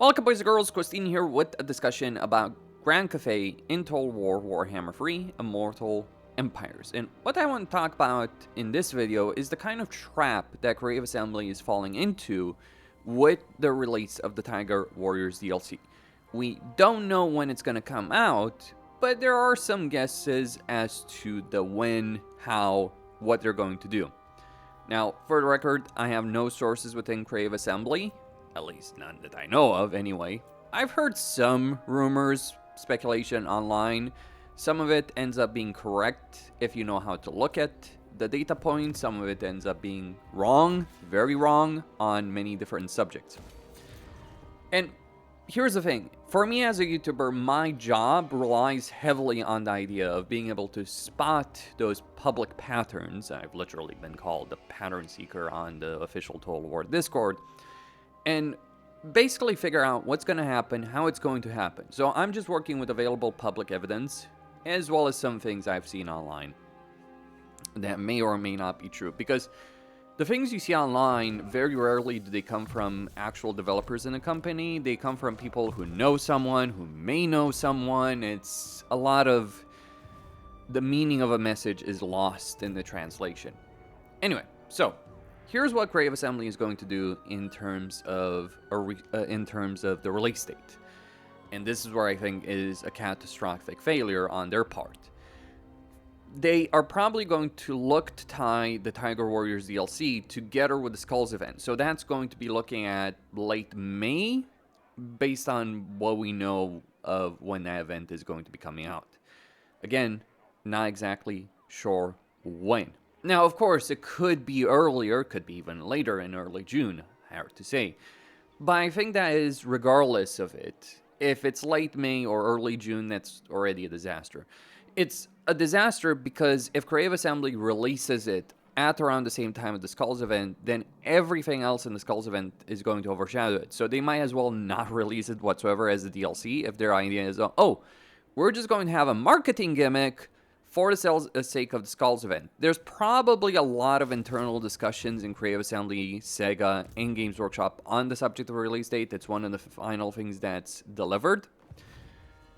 Welcome boys and girls, Costin here with a discussion about Grand Cafe in Total War Warhammer 3 Immortal Empires. And what I want to talk about in this video is the kind of trap that Creative Assembly is falling into with the release of the Tiger Warriors DLC. We don't know when it's going to come out, but there are some guesses as to the when, how, what they're going to do. Now, for the record, I have no sources within Creative Assembly. At least none that I know of, anyway. I've heard some rumors, speculation online. Some of it ends up being correct if you know how to look at the data points. Some of it ends up being wrong, very wrong, on many different subjects. And here's the thing. For me as a YouTuber, my job relies heavily on the idea of being able to spot those public patterns. I've literally been called the pattern seeker on the official Total War Discord. And basically figure out what's going to happen, how it's going to happen. So I'm just working with available public evidence, as well as some things I've seen online that may or may not be true. Because the things you see online, very rarely do they come from actual developers in a company. They come from people who know someone, who may know someone. It's a lot of the meaning of a message is lost in the translation. Anyway, so here's what Creative Assembly is going to do in terms of the release date. And this is where I think is a catastrophic failure on their part. They are probably going to look to tie the Tiger Warriors DLC together with the Skulls event. So that's going to be looking at late May, based on what we know of when that event is going to be coming out. Again, not exactly sure when. Now, of course, it could be earlier, could be even later in early June, hard to say. But I think that is regardless of it. If it's late May or early June, that's already a disaster. It's a disaster because if Creative Assembly releases it at around the same time as the Skulls event, then everything else in the Skulls event is going to overshadow it. So they might as well not release it whatsoever as the DLC if their idea is, oh, we're just going to have a marketing gimmick for the sake of the Skulls event. There's probably a lot of internal discussions in Creative Assembly, Sega, and Games Workshop on the subject of release date. It's one of the final things that's delivered.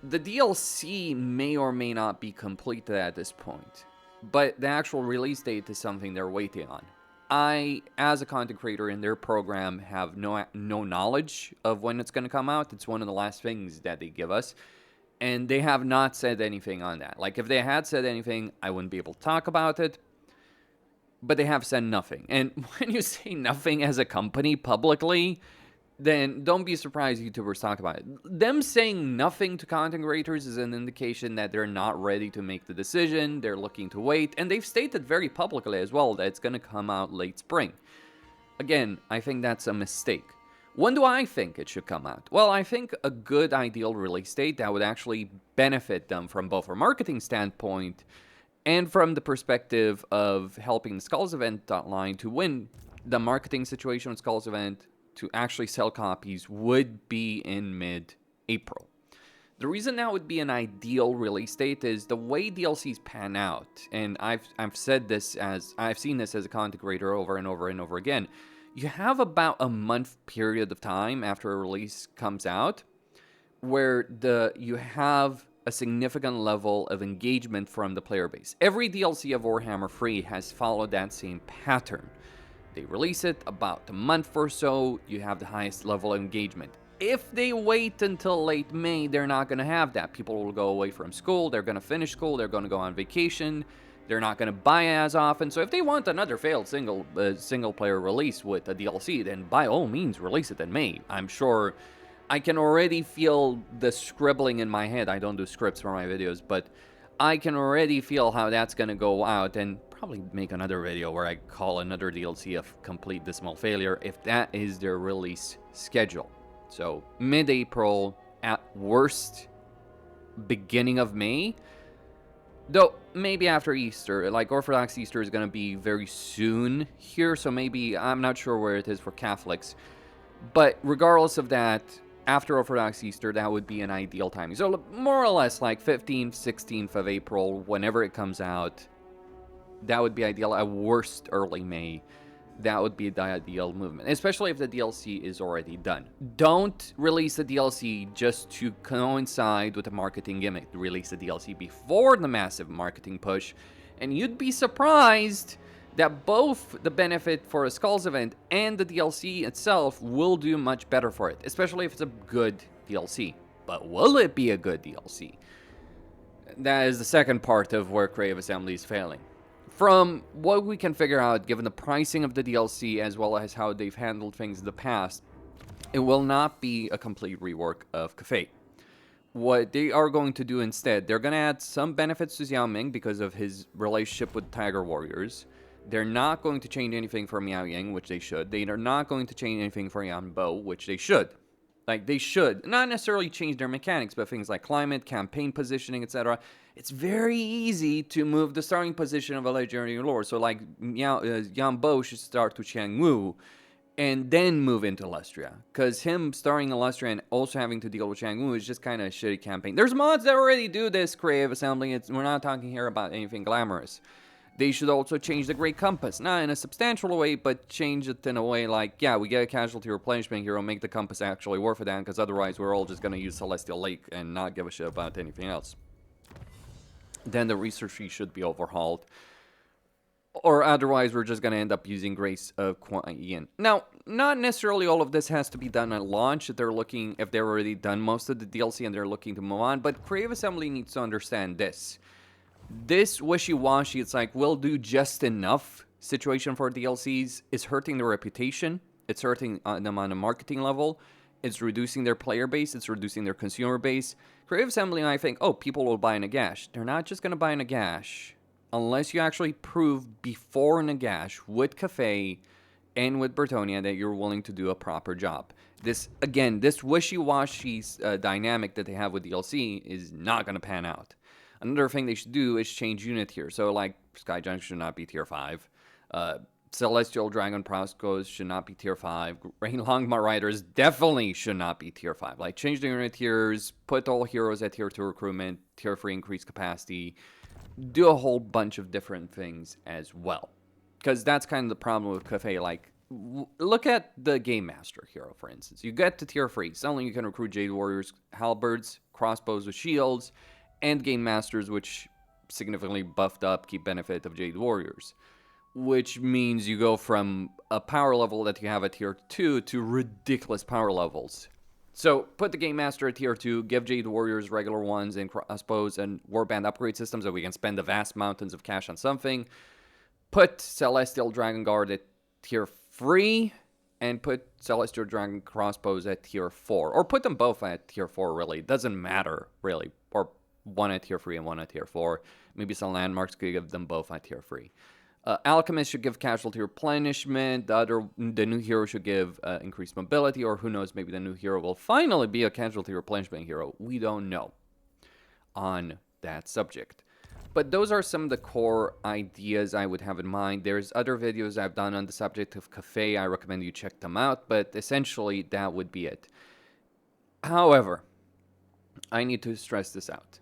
The DLC may or may not be completed at this point, but the actual release date is something they're waiting on. I, as a content creator in their program, have no knowledge of when it's going to come out. It's one of the last things that they give us. And they have not said anything on that. Like, if they had said anything, I wouldn't be able to talk about it. But they have said nothing. And when you say nothing as a company publicly, then don't be surprised YouTubers talk about it. Them saying nothing to content creators is an indication that they're not ready to make the decision. They're looking to wait. And they've stated very publicly as well that it's going to come out late spring. Again, I think that's a mistake. When do I think it should come out? Well, I think a good ideal release date that would actually benefit them from both a marketing standpoint and from the perspective of helping the Skulls event line to win the marketing situation with Skulls event to actually sell copies would be in mid-April. The reason that would be an ideal release date is the way DLCs pan out, and I've seen this as a content creator over and over and over again. You have about a month period of time after a release comes out where you have a significant level of engagement from the player base. Every DLC of Warhammer 3 has followed that same pattern. They release it about a month or so, you have the highest level of engagement. If they wait until late May, they're not going to have that. People will go away from school, they're going to finish school, they're going to go on vacation. They're not going to buy as often. So if they want another failed single-player release with a DLC, then by all means, release it in May. I'm sure I can already feel the scribbling in my head. I don't do scripts for my videos, but I can already feel how that's going to go out and probably make another video where I call another DLC a complete dismal failure if that is their release schedule. So mid-April, at worst, beginning of May. Though, maybe after Easter, like Orthodox Easter is going to be very soon here, so maybe, I'm not sure where it is for Catholics. But regardless of that, after Orthodox Easter, that would be an ideal timing. So more or less like 15th, 16th of April, whenever it comes out, that would be ideal. At worst, early May. that would be the ideal movement, especially if the DLC is already done. Don't release the DLC just to coincide with the marketing gimmick. Release the DLC before the massive marketing push, and you'd be surprised that both the benefit for a Skulls event and the DLC itself will do much better for it, especially if it's a good DLC. But will it be a good DLC? That is the second part of where Creative Assembly is failing. From what we can figure out, given the pricing of the DLC as well as how they've handled things in the past, it will not be a complete rework of Cafe. What they are going to do instead, they're going to add some benefits to Xiao Ming because of his relationship with Tiger Warriors. They're not going to change anything for Miao Yang, which they should. They are not going to change anything for Yan Bo, which they should. Like, they should. Not necessarily change their mechanics, but things like climate, campaign positioning, etc. It's very easy to move the starting position of a legendary lord. So, like, Yan Bo should start to Qiang Wu and then move into Lustria. Because him starting Lustria and also having to deal with Qiang Wu is just kind of a shitty campaign. There's mods that already do this, Creative Assembly. We're not talking here about anything glamorous. They should also change the Great Compass. Not in a substantial way, but change it in a way like, yeah, we get a casualty replenishment hero, make the compass actually worth it, because otherwise we're all just going to use Celestial Lake and not give a shit about anything else. Then the research tree should be overhauled. Or otherwise we're just going to end up using Grace of Kuan Yin. Now, not necessarily all of this has to be done at launch if they've already done most of the DLC and they're looking to move on, but Creative Assembly needs to understand this. This wishy-washy, it's like, we'll do just enough situation for DLCs is hurting their reputation. It's hurting them on a marketing level. It's reducing their player base. It's reducing their consumer base. Creative Assembly, I think, oh, people will buy Nagash. They're not just going to buy Nagash unless you actually prove before Nagash with Cafe and with Bertonia that you're willing to do a proper job. This, again, this wishy-washy dynamic that they have with DLC is not going to pan out. Another thing they should do is change unit tier. So, like, Skyjunk should not be tier 5. Celestial Dragon Proscos should not be tier 5. Rain Longma Riders definitely should not be tier 5. Like, change the unit tiers, put all heroes at tier 2 recruitment, tier 3 increase capacity, do a whole bunch of different things as well. Because that's kind of the problem with Cafe. Like, look at the Game Master hero, for instance. You get to tier 3. Suddenly you can recruit Jade Warriors, Halberds, crossbows with shields, and Game Masters, which significantly buffed up, keep benefit of Jade Warriors. Which means you go from a power level that you have at tier 2 to ridiculous power levels. So, put the Game Master at tier 2, give Jade Warriors regular ones and crossbows and warband upgrade systems so we can spend the vast mountains of cash on something. Put Celestial Dragon Guard at tier 3, and put Celestial Dragon Crossbows at tier 4. Or put them both at tier 4, really. It doesn't matter, really. Or one at tier 3 and one at tier 4. Maybe some landmarks could give them both at tier 3. Alchemist should give casualty replenishment. The new hero should give increased mobility. Or who knows, maybe the new hero will finally be a casualty replenishment hero. We don't know on that subject. But those are some of the core ideas I would have in mind. There's other videos I've done on the subject of Cafe. I recommend you check them out. But essentially, that would be it. However, I need to stress this out.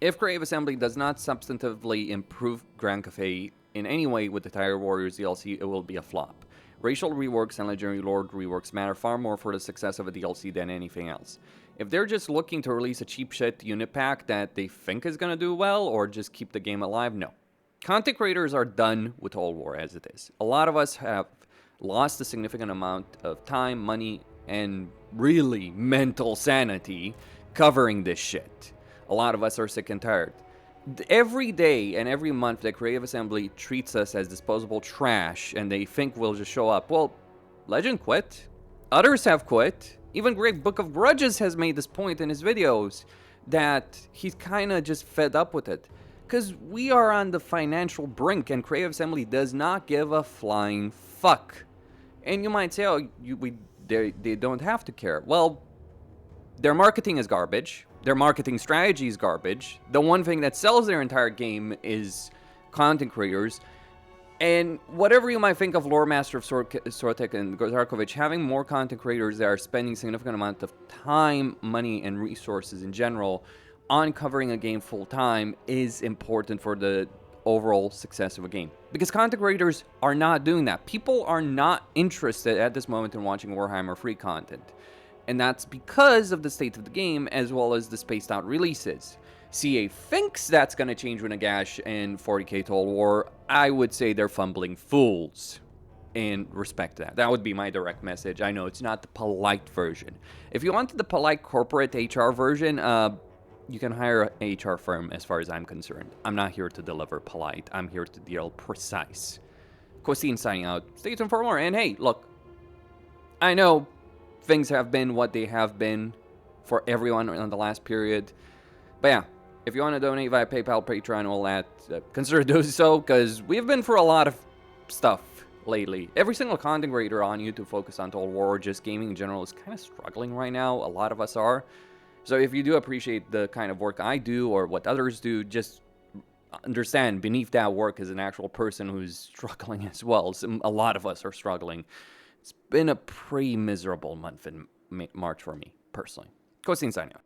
If Creative Assembly does not substantively improve Grand Cafe in any way with the Tiger Warriors DLC, it will be a flop. Racial reworks and Legendary Lord reworks matter far more for the success of a DLC than anything else. If they're just looking to release a cheap shit unit pack that they think is going to do well, or just keep the game alive, no. Content creators are done with Old War as it is. A lot of us have lost a significant amount of time, money, and really mental sanity covering this shit. A lot of us are sick and tired. Every day and every month that Creative Assembly treats us as disposable trash and they think we'll just show up. Well, Legend quit. Others have quit. Even Great Book of Grudges has made this point in his videos that he's kind of just fed up with it. Because we are on the financial brink and Creative Assembly does not give a flying fuck. And you might say, oh, they don't have to care. Well, their marketing is garbage. Their marketing strategy is garbage. The one thing that sells their entire game is content creators. And whatever you might think of Lore Master of Sortek and Gozarkovich, having more content creators that are spending significant amount of time, money, and resources in general on covering a game full time is important for the overall success of a game. Because content creators are not doing that. People are not interested at this moment in watching Warhammer free content. And that's because of the state of the game, as well as the spaced out releases. CA thinks that's going to change with Nagash and 40k Total War. I would say they're fumbling fools in respect to that. That would be my direct message. I know it's not the polite version. If you wanted the polite corporate HR version, you can hire an HR firm as far as I'm concerned. I'm not here to deliver polite. I'm here to deal precise. Costin signing out. Stay tuned for more. And hey, look, I know things have been what they have been for everyone in the last period. But yeah, if you want to donate via PayPal, Patreon, all that, consider doing so, because we've been through a lot of stuff lately. Every single content creator on YouTube focused on Total War or just gaming in general is kind of struggling right now. A lot of us are. So if you do appreciate the kind of work I do or what others do, just understand beneath that work is an actual person who's struggling as well. So a lot of us are struggling. It's been a pretty miserable month in March for me, personally. Costin signing out.